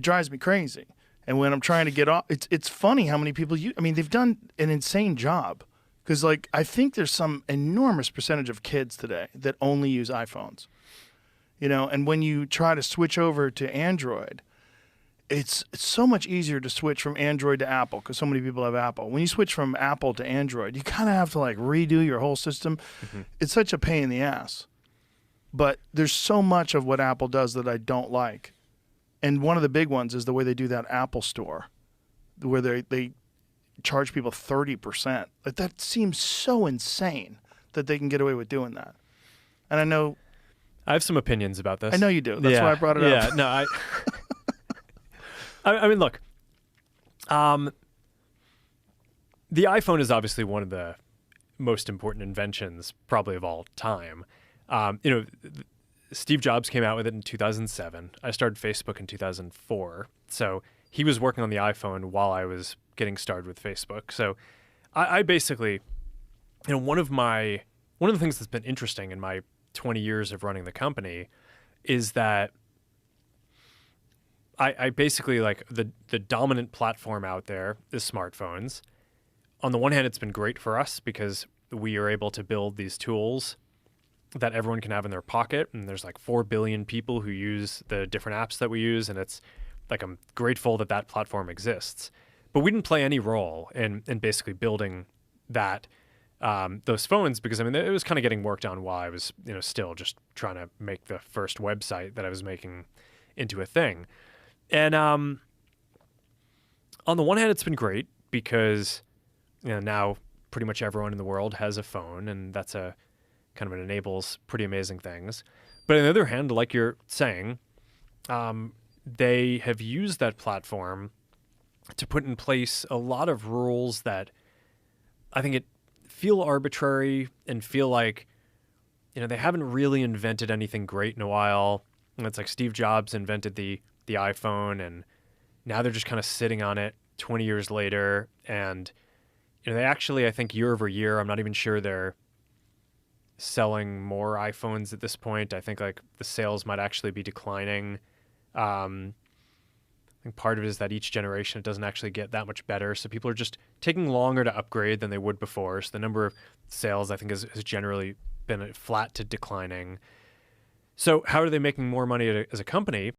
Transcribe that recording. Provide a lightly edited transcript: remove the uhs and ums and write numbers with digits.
It drives me crazy. And when I'm trying to get off, it's funny how many people use. I mean, they've done an insane job because, like, I think there's some enormous percentage of kids today that only use iPhones. You know, and when you try to switch over to Android, it's so much easier to switch from Android to Apple because so many people have Apple. When you switch from Apple to Android, you kind of have to like redo your whole system. Mm-hmm. It's such a pain in the ass. But there's so much of what Apple does that I don't like. And one of the big ones is the way they do that Apple Store, where they charge people 30%. Like, that seems so insane that they can get away with doing that. And I know I have some opinions about this. I know you do. That's why I brought it up. Yeah, no, I mean, look, the iPhone is obviously one of the most important inventions probably of all time. Steve Jobs came out with it in 2007. I started Facebook in 2004. So he was working on the iPhone while I was getting started with Facebook. So I basically, one of the things that's been interesting in my 20 years of running the company is that I basically, like, the dominant platform out there is smartphones. On the one hand, it's been great for us because we are able to build these tools that everyone can have in their pocket. And there's like 4 billion people who use the different apps that we use. And it's like, I'm grateful that platform exists. But we didn't play any role in basically building that, those phones, because I mean, it was kind of getting worked on while I was, still just trying to make the first website that I was making into a thing. And on the one hand, it's been great because now pretty much everyone in the world has a phone, and that's a kind of, it enables pretty amazing things. But on the other hand, like you're saying, they have used that platform to put in place a lot of rules that I think feel arbitrary and feel like, they haven't really invented anything great in a while. And it's like Steve Jobs invented the iPhone, and now they're just kind of sitting on it 20 years later. And, they actually, I think year over year, I'm not even sure they're selling more iPhones at this point. I think like the sales might actually be declining. I think part of it is that each generation, it doesn't actually get that much better. So people are just taking longer to upgrade than they would before. So the number of sales, I think, has generally been flat to declining. So how are they making more money as a company?